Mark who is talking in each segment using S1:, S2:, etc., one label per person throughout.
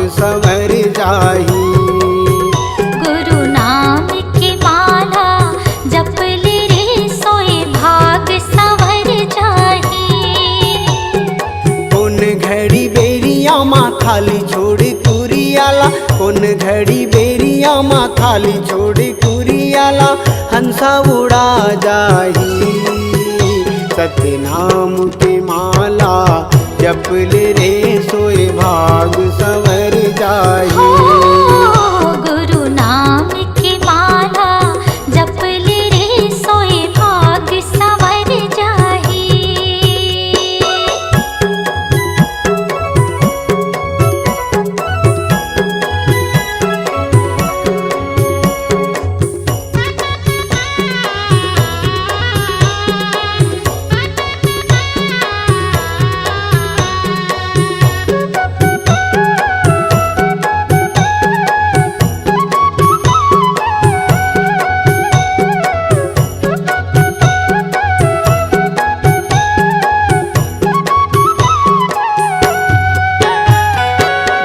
S1: सवर जाही।
S2: गुरु नाम के माला जप ले रे सोए भाग सवर जाही।
S1: कौन घड़ी बेरिया माँ खाली छोड़ कुरियाला, कौन घड़ी बेरिया माँ खाली छोड़ कुरियाला, हंसा उड़ा जाही। सत्य नाम के माला जप ले रे सोए भाग सवर जाही।
S2: गुरु नाम के माला जप ले रे सोए भाग सवर जाही।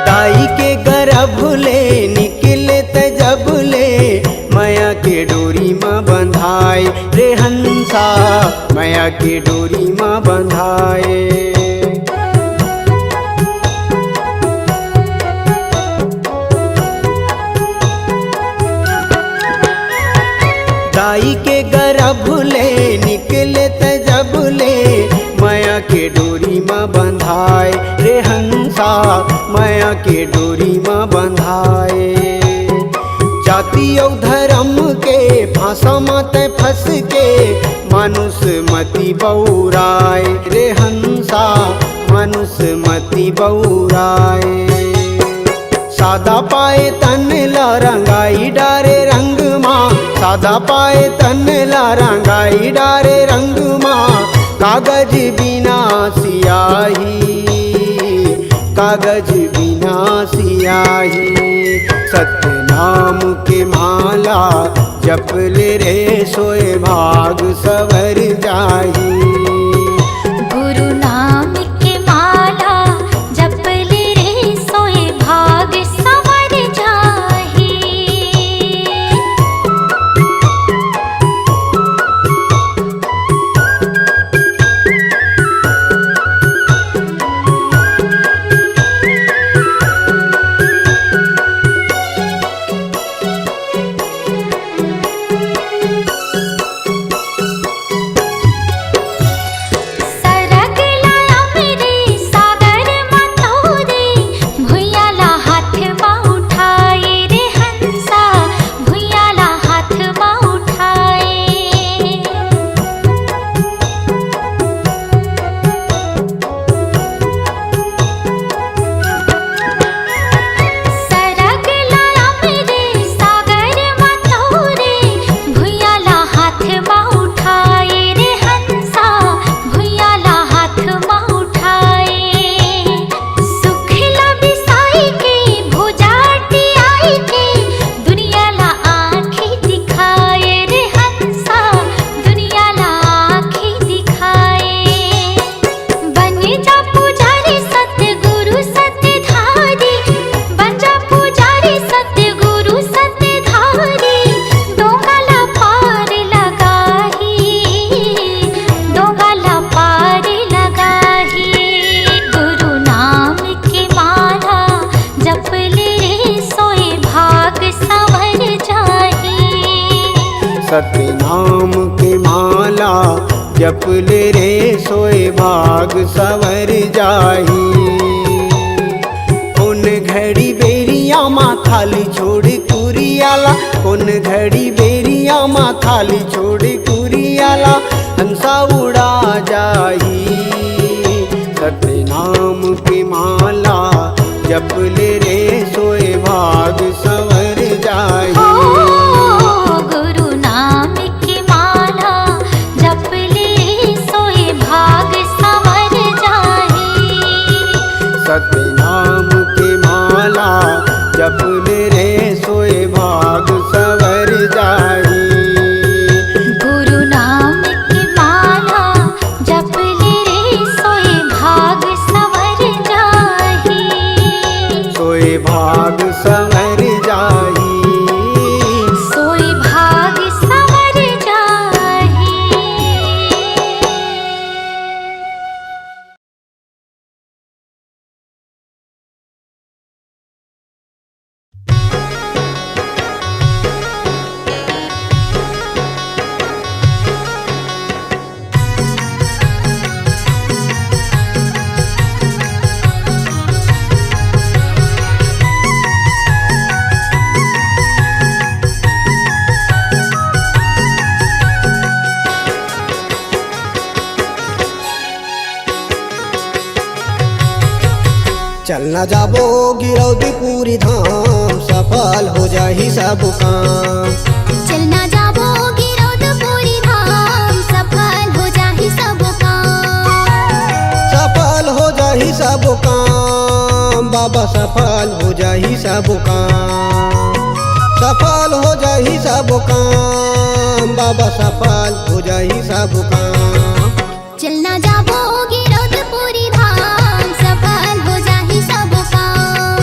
S1: दाई के गर्भ ले निकले त जब ले, माया के डोरी माँ बंधाए रे हंसा, माया के डोरी माँ बंधाए। दाई के गर्भ ले निकले त जब ले, माया के डोरी माँ बंधाए रे हंसा, माया के डोरी माँ बंधाए। जाति और धर्म के फांसा मत फंस के, मानुष मति बौराए रे हंसा, मानुष मति बौराए। सादा पाए तन ला रंगाई डारे रंग माँ, सादा पाए तन ला रंगाई डारे रंग माँ, कागज बिना सियाही, कागज बिना सियाही। सत्य नाम के माला जप ले रे सोए भाग सवर जाही।
S2: गुरु नाम के माला जप ले रे सोए भाग सवर जाही। सरग लाया मेरे सागर मथोरे, भुइयाला हाथ माँ उठाए रे हंसा, भुइयाला हाथ माँ उठाए। सरग लाया मेरे सागर मथोरे, भुइयाला हाथ माँ उठाए रे हंसा, भुइयाला हाथ माँ उठाए। सुखला बिसाई के भुजाटी आई के, दुनियाला आँखें दिखाए रे हंसा, दुनियाला आँखें दिखाए। बन जा पुजारी सतगुरु सतधारी, बन जा पुजारी सतगुरु सतधारी, दोगला पार लगाही, दोगला पार लगाही। गुरु नाम के माला जप ले रे सोए भाग सवर जाही।
S1: सत्य नाम के माला जप ले रे सोए भाग सवर जाही। कौन घड़ी बेरिया माँ खाली छोड़ कुरियाला, कौन घड़ी बेरिया माँ खाली छोड़ कुरियाला, हंसा उड़ा जाही। सत्य नाम के माला जप ले रे सोए भाग सवर जाही।
S2: गुरु नाम के माला जप ले रे सोए भाग सवर जाही।
S1: सत्य नाम के माला जप ले रे सोए भाग सवर जाही।
S2: गुरु नाम के माला जप ले रे सोए भाग सवर जाही।
S1: सोए भाग संवर जाही।
S2: सोई भाग संवर जाही।
S3: चलना जाबो गिरौदी पूरी धाम, सफल हो जाही सब काम।
S2: चलना जाबो गिरौदपुरी धाम, सफल हो जाही सब काम।
S3: सफल हो जाही सब काम, बाबा सफल हो जाही सब काम। सफल हो जाही सब काम, बाबा सफल हो जाही सब काम।
S2: चलना जाबो गिरौदपुरी धाम, सफल हो जाही सब काम।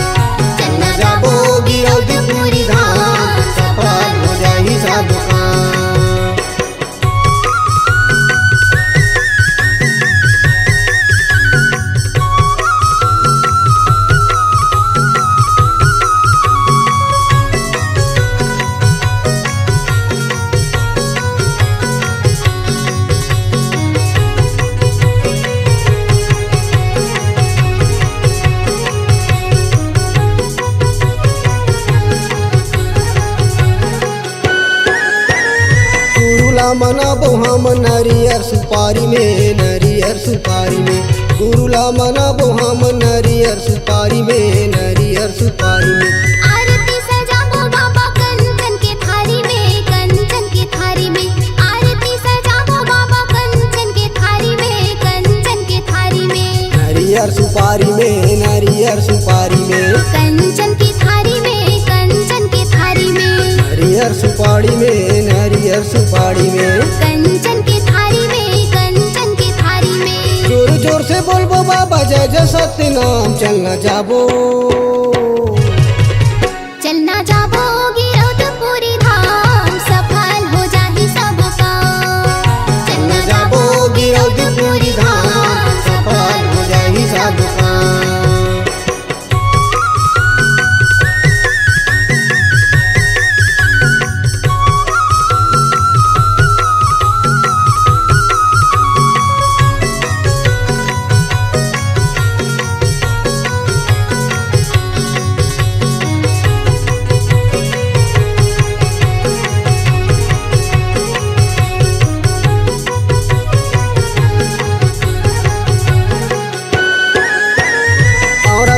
S2: चलना
S3: जाबो गिरौदपुरी धाम, सफल हो जाही सब काम। मनाबो हम नरियर सुपारी में, नरियर सुपारी में। गुरुला मनाबो हम नरियर सुपारी में, नरियर सुपारी में।
S2: आरती सजाबो बाबा कंचन के थारी में, कंचन के थारी में। आरती सजाबो बाबा कंचन के थारी में, कंचन के थारी में।
S3: नरियर सुपारी में, नरियर सुपारी में।
S2: कंचन की थारी में, कंचन के थारी में।
S3: नरियर सुपारी में, नरियर सुपारी में।
S2: कंचन की थारी में, कंचन की थारी में।
S3: जोर जोर से बोलबो बाबा जय जय सत्यनाम। चलना जाबो,
S2: चलना जाबो गिरौदपुरी धाम, सफल हो जाही सब काम। चलना जाबो
S3: गिरौदपुरी धाम, सफल हो जाही सब काम।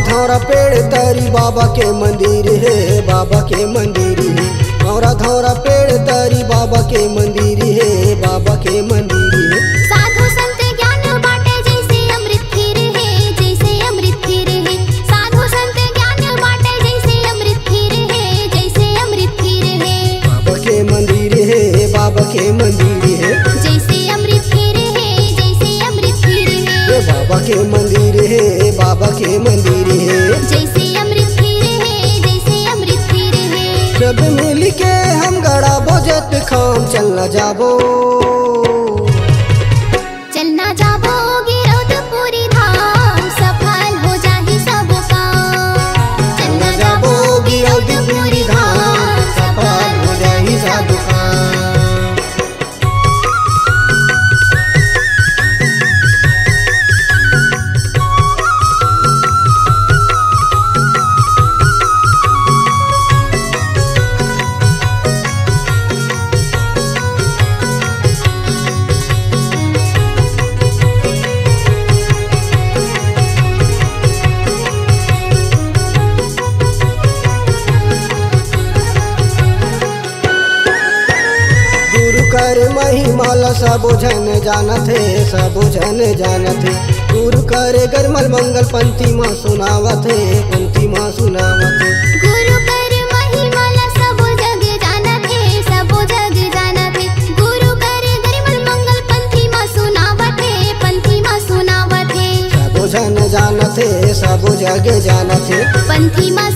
S3: धौरा पेड़ तरी बाबा के मंदिर है, बाबा के मंदिर है। धौरा धौरा पेड़ तरी बाबा के मंदिर है, बाबा के मंदिर है।
S2: साधु संत ज्ञान बाटे जैसे अमृत फिर है, जैसे अमृत फिर है। साधु संत ज्ञान बाटे जैसे अमृत फिर है, जैसे अमृत फिर है।
S3: बाबा के मंदिर है, बाबा के मंदिर है।
S2: जैसे अमृत फिर है, जैसे अमृत फिर है।
S3: बाबा के मंदिर है, बाबा के मंदिर है।
S2: जैसे अमृत फिर है, जैसे अमृत फिर है।
S3: सब मिल के हम गड़ा बोझत खाम। चलना जाबो,
S2: चलना जाबो गिरौदपुरी धाम, सफल हो जाही सब काम। चलना जाबो
S3: गिरौदपुरी धाम, सफल हो जाही सब काम। कर महिमाला सबो जन जानत है, सबो जन जानत है। गुरु करे गरमल मंगल पंथी माँ सुनावत है, पंथी माँ सुनावत है।
S2: गुरु कर महिमाला सबो जग जानत है, सबो जग जानत है। गुरु कर गरमल मंगल पंथी माँ सुनावत है, पंथी माँ सुनावत है।
S3: सबो जन जानत है, सबो जग जानत है।
S2: पंथी माँ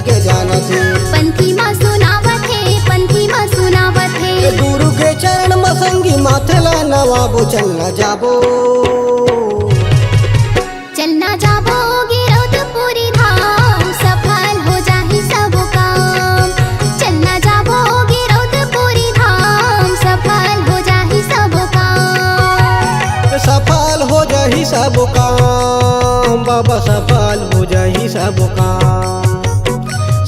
S3: के जानत हे।
S2: पंथी माँ सुनावत है, पंथी माँ सुनावत है।
S3: गुरु के चरण में संगी माथेला नवाबो चलना जाबो।
S2: चलना जाबो गिरौदपुरी धाम, सफल हो जाहि सब काम। चलना जाबो गिरौदपुरी धाम, सफल हो जाहि सब काम।
S3: सफल हो जाही सब काम बाबा, सफल हो जाही सब काम।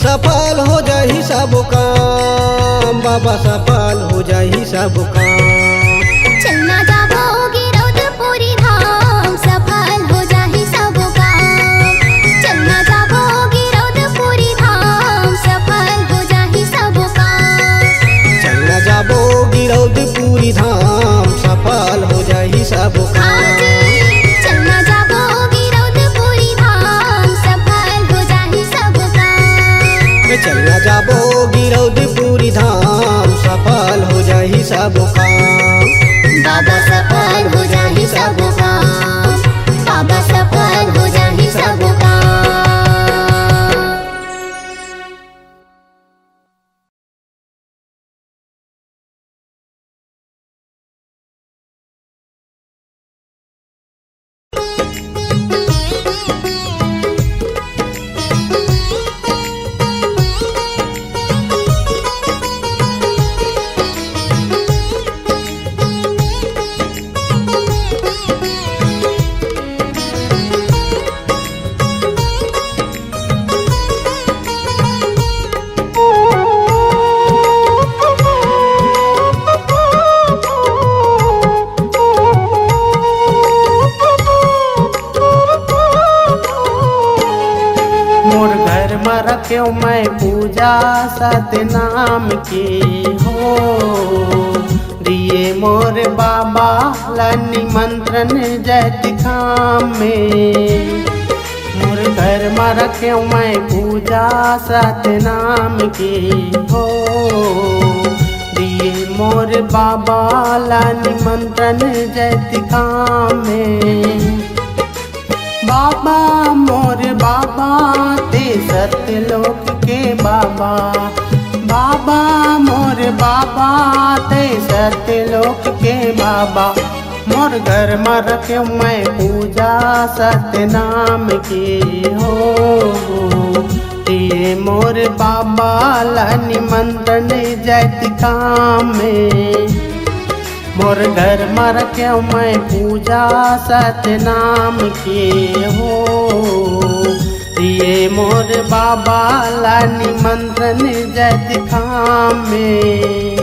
S3: सफल हो जाही सब काम बाबा, सफल हो जाही सब काम।
S2: चलना जाबो गिरौदपुरी धाम, सफल हो जाहि सब काम। चलना जाबो गिरौदपुरी धाम, सफल हो जाहि सब काम।
S3: चलना जाबो गिरौदपुरी धाम, सफल हो जाही सब काम।
S2: चलना जाबो गिरौदपुरी धाम, सफल हो जाहि सब काम।
S3: चलना जाबो गिरौदपुरी धाम, सफल हो जाही सब काम।
S2: बाबा सफल हो जाहि सब काम, बाबा सफल हो जाहि सब काम।
S1: मोर घर में रख्यो मैं पूजा सतनाम की हो। दिए मोर बाबा ला निमंत्रण जैत खाम में। मोर घर में रख्यो मैं पूजा सतनाम की हो। दिए मोर बाबा ला निमंत्रण जैत खाम में। बाबा मोर बाबा ते सत्यलोक के बाबा। बाबा मोर बाबा ते सत्यलोक के बाबा। मोर घर में रख्यो मैं पूजा सतनाम की हो। ये मोर बाबा ला निमंत्रण जैत काम में। मोर घर में रख्यो मैं पूजा सतनाम के हो। ये मोर बाबा ला निमंत्रण जैत खाम में।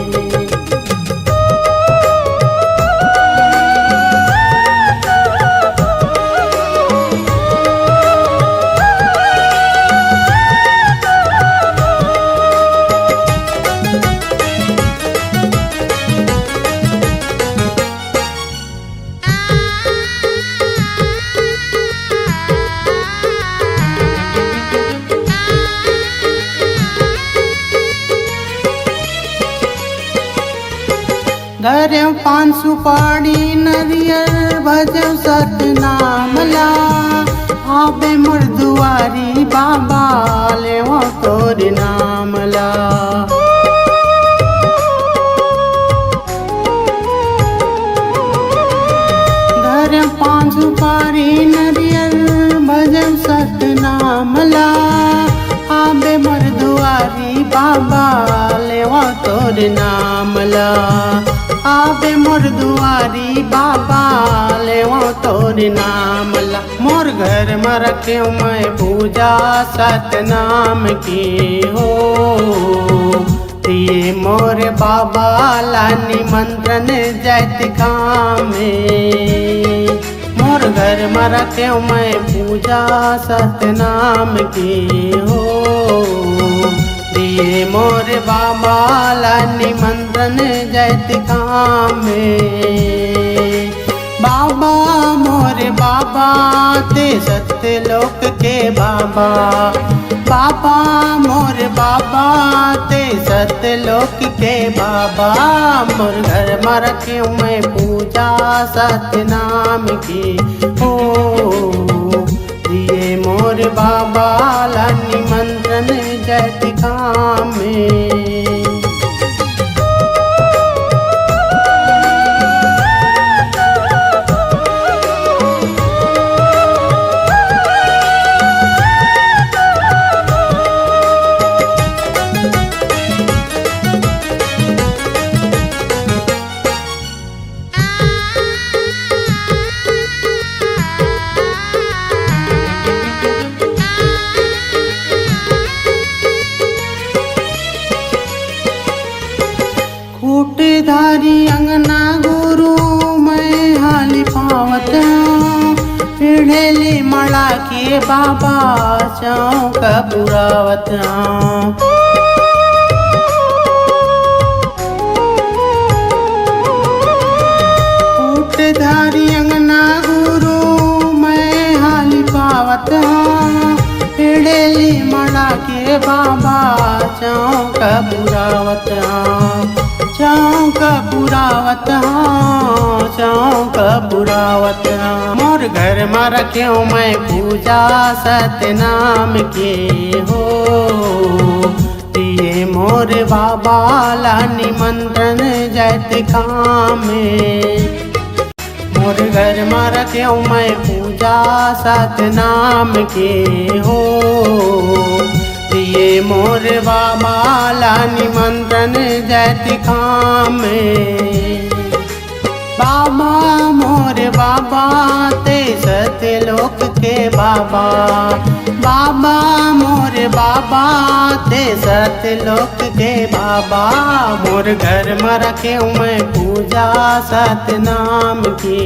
S1: धरे पान सुपारी नरियर भजो सतनाम ला। आबे मोर दुआरी बाबा ले वो तोर नाम ला। धरे पान सुपारी नरियर भजो सतनाम ला। आबे मोर दुआरी बाबा ले वो तोर नाम ला। आबे मोर दुआरी बाबा ले वो तोर नाम ला। मोर घर में रख्यो मैं पूजा सतनाम की हो। ये मोर बाबा ला निमंत्रण जैत काम में। मोर घर में रख्यो मैं पूजा सतनाम की हो। ये मोर बाबा ला निमंत्रण जैत काम में। बाबा मोर बाबा ते सत्यलोक के बाबा। बाबा मोर बाबा ते सत्यलोक के बाबा। मोर घर में रख्यो मैं पूजा सतनाम की हो। ये मोर बाबा ला निमंत्रण जैत काम में। खूंटधारी अंगना गुरु मैं हाली पावत पीढ़ेली मड़ा के बाबा चौक बुरावत। खूंटधारी अंगना गुरु मैं हाली पावत पीढ़ेली मड़ा के बाबा चौक बुरावत। चौक बुरावत चौक बुरावत। मोर घर में रख्यो मैं पूजा सतनाम के हो दिए मोर बाबा ला निमंत्रण जैत काम में। मोर घर में रख्यो मैं पूजा सतनाम के हो दिए मोर बाबा ला निमंत्रण जैत काम में। बाबा मोर बाबा ते सतलोक के बाबा। बाबा मोर बाबा ते सतलोक के बाबा। मोर घर में रखे मैं पूजा सतनाम के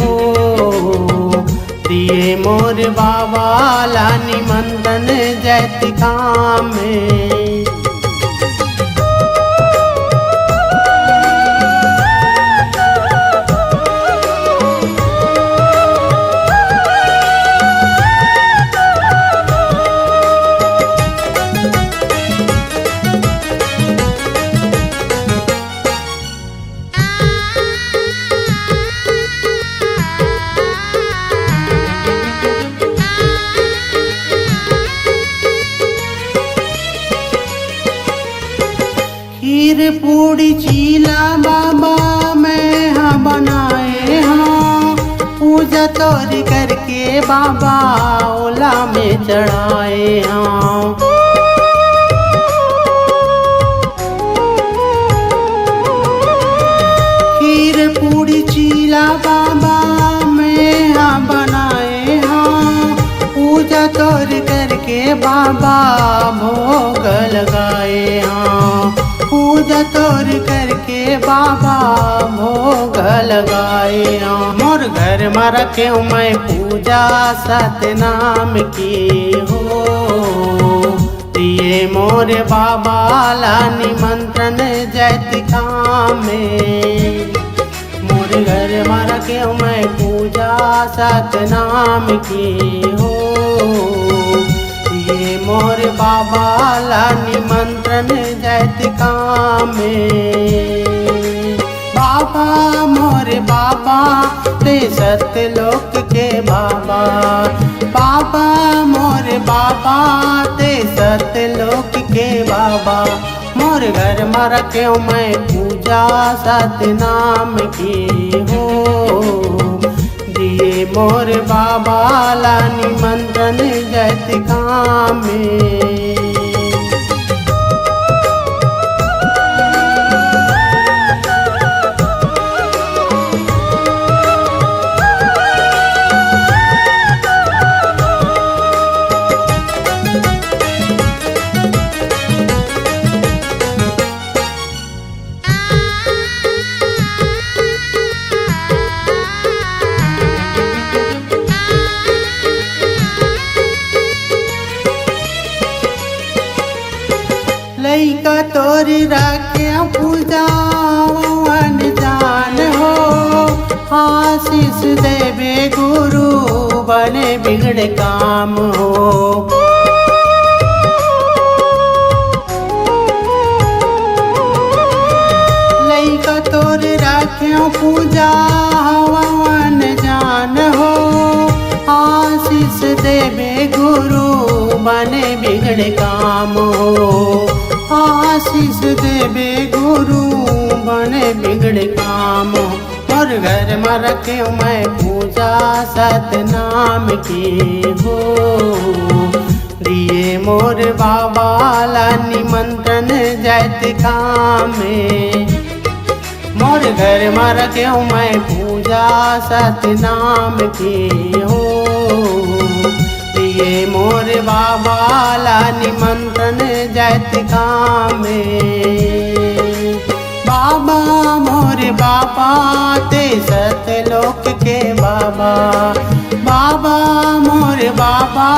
S1: हो दिए मोर बाबा ला निमंत्रण जैत काम में। खीर पूड़ी चीला बाबा मैं हाँ बनाए हाँ। पूजा तोरी करके बाबा ओला में चढ़ाए हाँ। खीर पूड़ी चीला बाबा मैं हाँ बनाए हाँ। पूजा तोरी करके बाबा भोग लगाए हाँ। पूजा तोर करके बाबा भोग लगाए मोर घर में रखे मैं पूजा सतनाम की हो दिए मोर बाबा ला निमंत्रण जैत काम में। मोर घर में रखे मैं पूजा सतनाम की हो दिए मोर बाबा ला निमंत्रण जैत काम में। बाबा मोर बाबा ते सतलोक के बाबा। बाबा मोर बाबा ते सतलोक के बाबा। मोर घर में रखे मैं पूजा सतनाम की हो दिए मोर बाबा ला निमंत्रण जैत काम में। लइका तोरी राखे पूजा जान हो। आशीष देवे गुरु बने बिगड़े काम हो। लइका तोरी राखे पूजा जान हो। आशीष देवे गुरु बने बिगड़े काम हो। आशीष देवे गुरु बने बिगड़े काम हो। और घर में रखे मैं पूजा सतनाम की हो। दिए मोर बाबा ला निमंत्रण जैत काम में। मोर घर में रखे मैं पूजा सतनाम की हो। दिए मोर बाबा ला निमंत्रण जैत काम में। बाबा मोर बाबा ते सतलोक के बाबा। बाबा मोर बाबा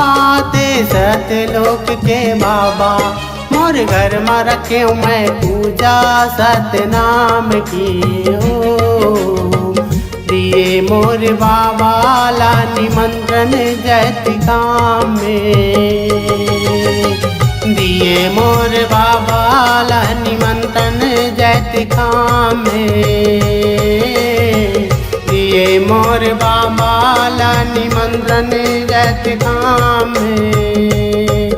S1: ते सतलोक के बाबा। मोर घर में रखे मैं पूजा सतनाम की हो। दिए मोर बाबा ला निमंत्रण जैत काम में। दिए मोर बाबा ला निमंत्रण जैत काम में। दिए मोर बाबा ला निमंत्रण जैत काम में।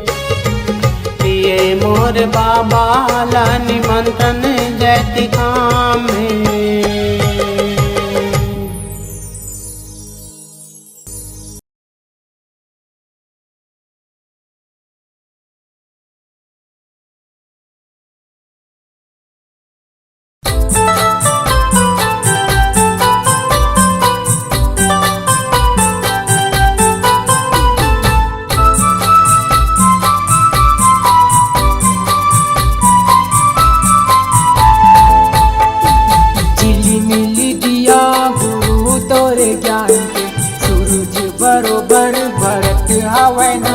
S1: दिए मोर बाबा ला निमंत्रण जैत काम में।
S4: बरोबर भरत हवै ना।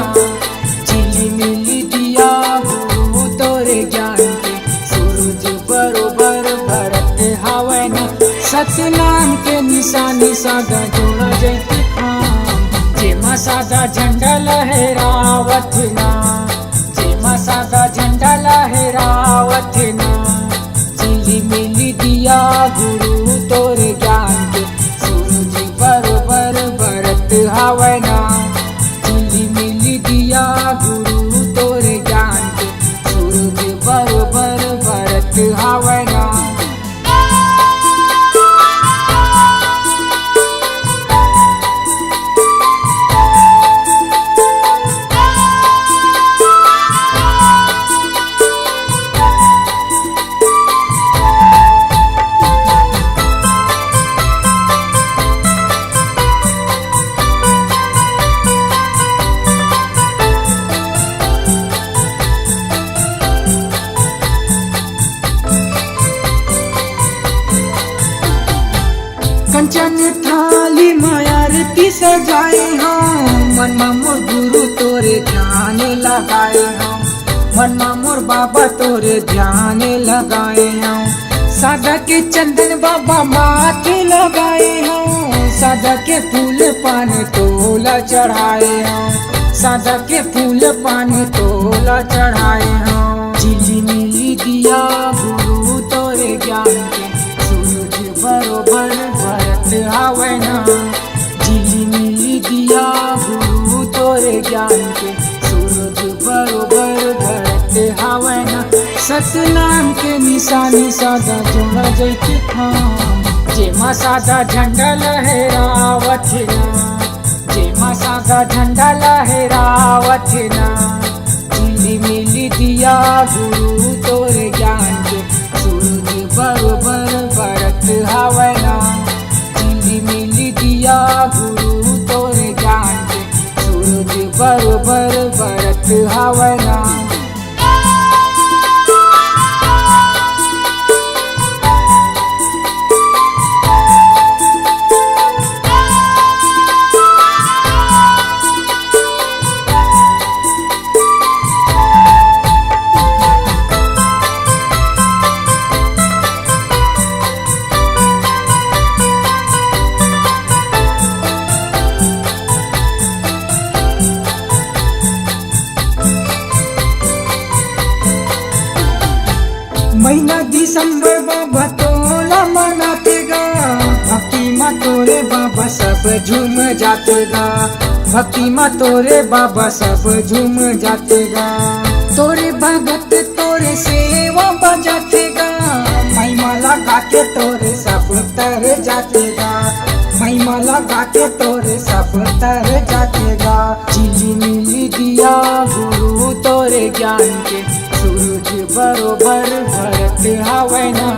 S4: झिलिमिली दिया गुरु तोरे ज्ञान के सूरज बरोबर भरत हवै ना। सतनाम के निशानी सादा जोड़ा जैते खाम। जेमा सादा झंडा लहरावत ना। जेमा सादा झंडा लहरावत ना। झिलिमिली दिया गुरु तोरे ज्ञान के सूरज बरोबर भरत हवै ना। झिलिमिली दिया गुरु तोरे ज्ञान के सूरज बरोबर भरत हवै ना। कंचन थाली मायारती सजाए हम। मन मोर गुरु तोरे ध्यान लगाए हम। मन मोर बाबा तोरे ध्यान लगाए हम। सादा के चंदन बाबा माथे लगाए हम। सादा के फूल पान तोला चढ़ाए हम। सादा के फूल पान तोला चढ़ाए हम। झिलिमिली दिया गुरु तोरे ज्ञान के सूरज बरोबर भरत हवै ना। झिलिमिली दिया गुरु तोरे ज्ञान के सूरज बरोबर भरत हवै ना। सतनाम के निशानी सादा जोड़ा जैते खाम। जेमा सादा झंडा लहरावत ना। जेमा सादा झंडा लहरावत ना। झिलिमिली दिया गुरु तोरे ज्ञान के सूरज बरोबर भरत हवै ना। झिलिमिली दिया गुरु तोरे ज्ञान के सूरज बरोबर भरत हवै ना। महीना दिसंबर बाबा तोला मनाते गा। भक्ति में तोरे बाबा सब झूम जाते गा। भक्ति में तोरे बाबा सब झूम जातेगा, तोरे भगत तोरे सेवा बजातेगा, महिमा लगा के तोरे सब तर जातेगा, महिमा लगा के तोरे सब तर जातेगा। चिली मिली दिया गुरु तोरे ज्ञान के, सूरज बरोबर भरत हवे ना,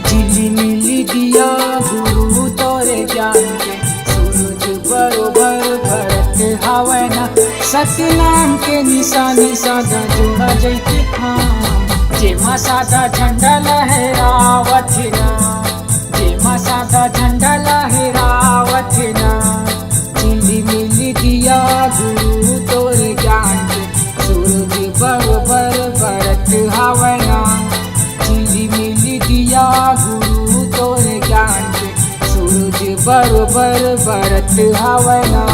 S4: चिली मिली दिया गुरु तोरे ज्ञान के, सूरज बरोबर भरत हवे ना। सतनाम के निशानी सादा जोड़ा जैती खाम, जेमा सादा झंडा लहरावत ना, जेमा सादा झंडा लहरावत ना। चिली मिली दिया गुरु तोरे ज्ञान के, सूरज बरोबर भरत हवे ना, चिली मिली दिया गुरु तोरे ज्ञान के, सूरज बरोबर भरत हवे ना।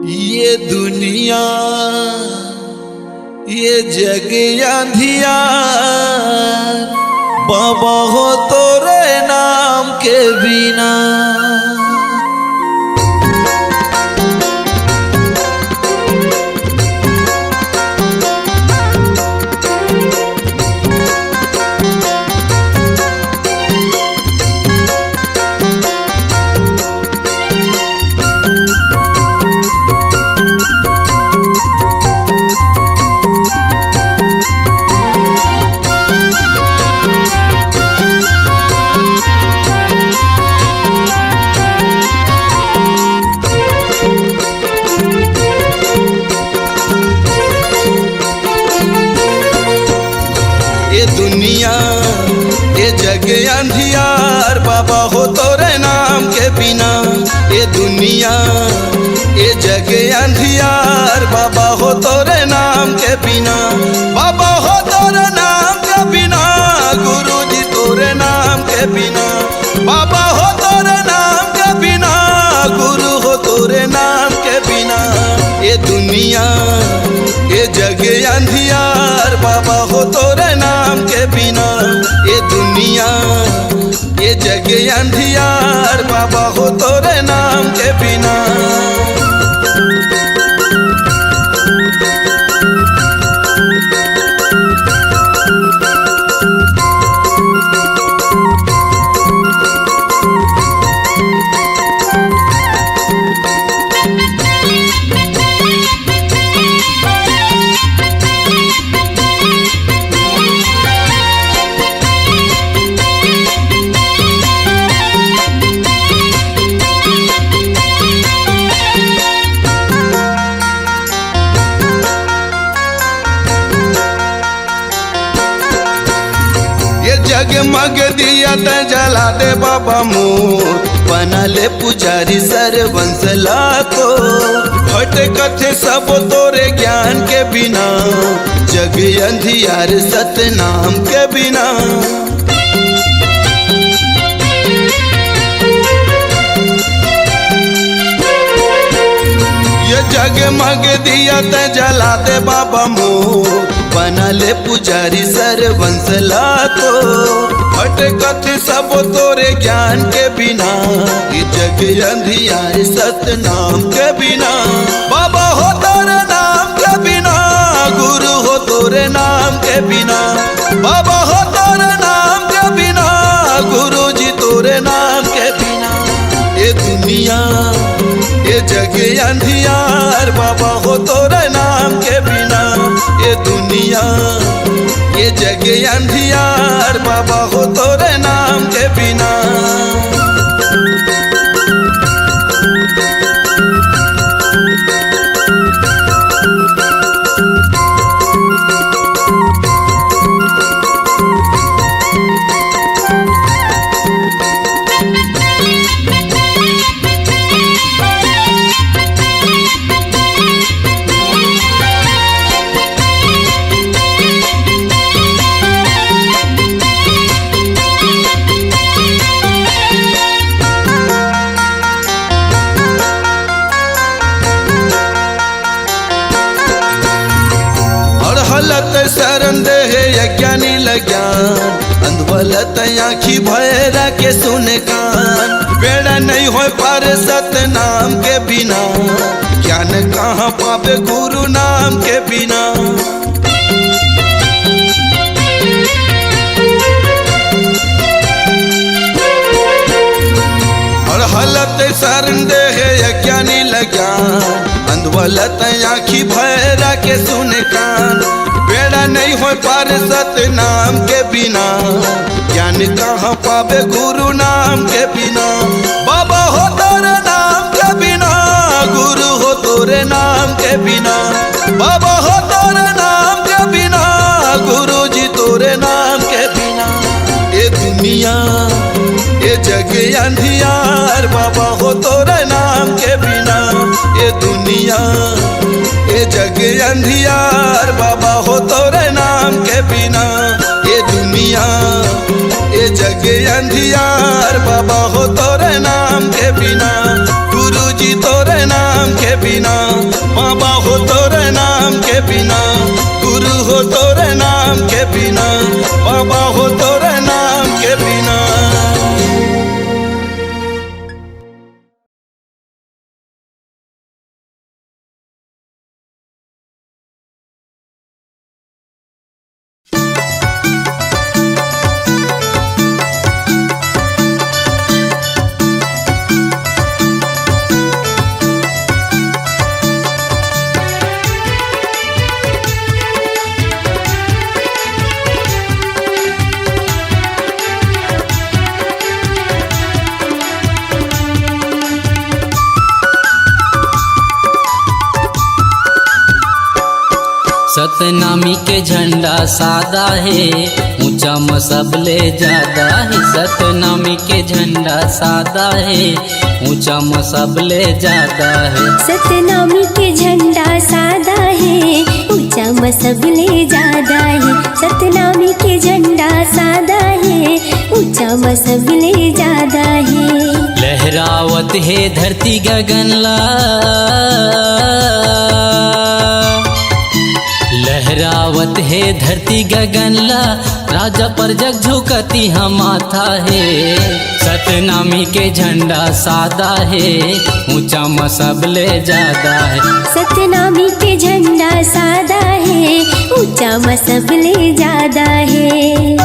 S5: ये दुनिया ये जग अंधियार, बाबा हो तोरे नाम के बिना। अंधियार, बाबा हो तोरे नाम के बिना। ये दुनिया ये जग अंधियार, बाबा हो तोरे नाम के बिना। बाबा हो तोरे नाम के बिना, गुरु जी तोरे नाम के बिना। बाबा हो तोरे नाम के बिना, गुरु हो तोरे नाम के बिना। ये दुनिया ये जग अंधियार, बाबा हो तोरे नाम के बिना। ये दुनिया ये जग अंधियार, बाबा हो तोरे नाम के बिना। जगमग दिया त जला दे बाबा मोर, बना ले पुजारी सरवंश लाखो। हट कथे सब तोरे ज्ञान के बिना, जग अंधियार सतनाम के बिना। ये जगमग दिया त जला दे बाबा मोर, बना ले पुजारी सरवंश लाखो। हट कथे सब तोरे ज्ञान के बिना, ये जग अंधियार सतनाम के बिना। बाबा हो तोरे नाम के बिना, गुरु हो तोरे नाम के बिना। बाबा हो तोरे नाम के बिना, गुरु जी तोरे नाम के बिना। ये दुनिया ये जग अंधियार, बाबा हो तोरे नाम के बिना। ये दुनिया ये जग अंधियार, बाबा हो तोरे नाम के बिना। हलत शरण दे यज्ञानी लज्ञान अंधवलत आँखी भैरा के सुने कान बेड़ा नहीं हो पार सत नाम के बिना ज्ञान कहाँ पावे गुरु नाम के बिना और हलत शरण दे यज्ञानी लज्ञान अंधवलत आँखी भैरा के सुने कान बेड़ा नहीं हो पार सत नाम के बिना ज्ञान कहाँ पावे गुरु नाम के बिना बाबा हो तोरे नाम के बिना गुरु हो तोरे नाम के बिना बाबा हो तोरे नाम के बिना गुरु जी तोरे नाम के बिना ये दुनिया ये जग अंधियार बाबा हो तोरे नाम के बिना ये दुनिया ये जग अंधियार बाबा हो तोरे नाम के बिना ये दुनिया ये जग अंधियार बाबा हो तोरे नाम के बिना गुरु जी तोरे नाम के बिना बाबा हो तोरे नाम के बिना गुरु हो तोरे नाम के बिना बाबा हो तोरे नाम के बिना
S6: सतनामी के झंडा सादा है ऊंचा मसबले ज्यादा है सतनामी के झंडा सादा है ऊंचा मसबले ज्यादा है
S2: सतनामी के झंडा सादा है ऊंचा मसबले ज्यादा है सतनामी के झंडा सादा है ऊंचा मसबले ज्यादा है
S6: लहरावत है धरती गगनला लहरावत है धरती गगनला राजा पर जग झुकती हम माथा है सतनामी के झंडा सादा है ऊंचा मसबले ज्यादा है
S2: सतनामी के झंडा सादा है ऊंचा मसबले ज्यादा है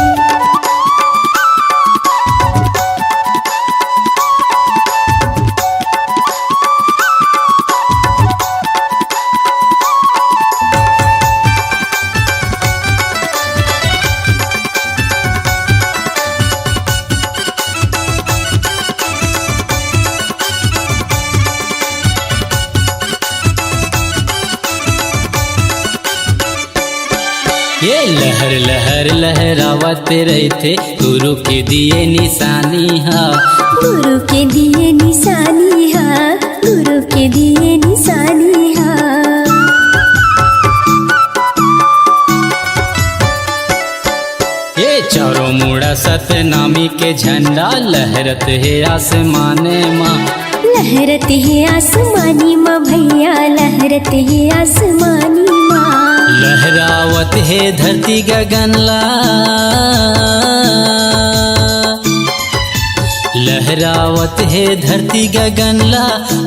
S6: ये लहर लहर लहरावत रहते गुरु के दिए निशानी हा
S2: गुरु के दिए निशानी हा गुरु के दिए निशानी हा
S6: ये चारों मुड़ा सतनामी के झंडा लहरत है आसमाने माँ
S2: लहरत है आसमानी माँ भैया लहरत है आसमानी माँ
S6: लहरावत है धरती गगनला लहरावत है धरती गगनला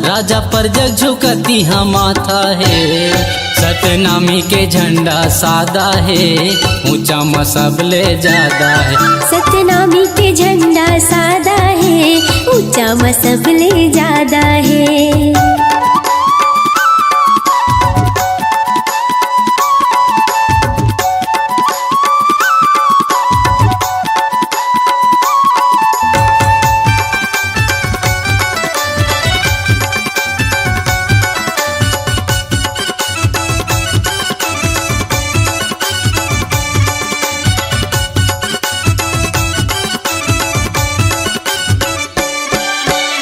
S6: राजा पर जग झुकती हम माथा है सतनामी के झंडा सादा है ऊंचा मसबले ज्यादा है
S2: सतनामी के झंडा सादा है ऊंचा मसबले ज्यादा है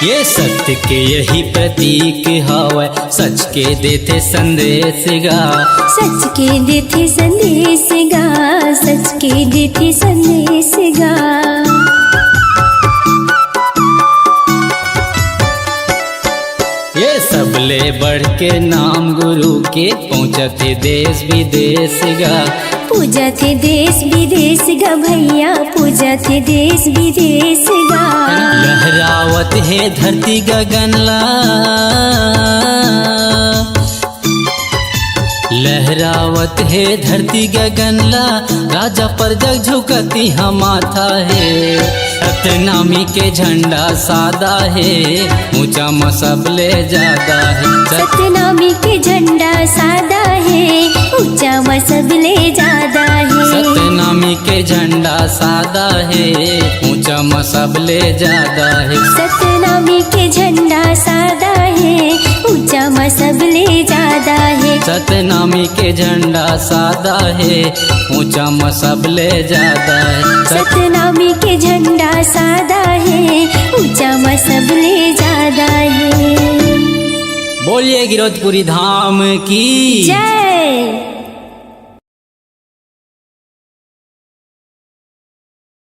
S6: ये सत्य के यही प्रतीक हवै सच के देते संदेश गा
S2: सच के देते संदेश गा सच के देते संदेश गा
S6: ये सबले बढ़ के नाम गुरु के पहुँचते देश विदेश गा।
S2: पूजा थे देश विदेश गा भैया, पूजा थे देश विदेश गा।
S6: लहरावत है धरती गगनला, लहरावत है धरती गगनला, राजा पर जग झुकती हम माथा है। सतनामी के झंडा सादा है, ऊंचा मसबले ज्यादा है।
S2: सतनामी के झंडा सादा है, ऊंचा मसबले ज्यादा है।
S6: सतनामी के झंडा सादा है, ऊंचा मसबले ज्यादा है।
S2: सतनामी के झंडा सादा है, ऊंचा मसबले ज्यादा है।
S6: सतनामी के झंडा सादा है, ऊंचा मसबले ज्यादा है।
S2: सतनामी के झंडा सादा है, ऊंचा मसबले ज्यादा है।
S6: बोलिए गिरौदपुरी धाम की
S2: जय।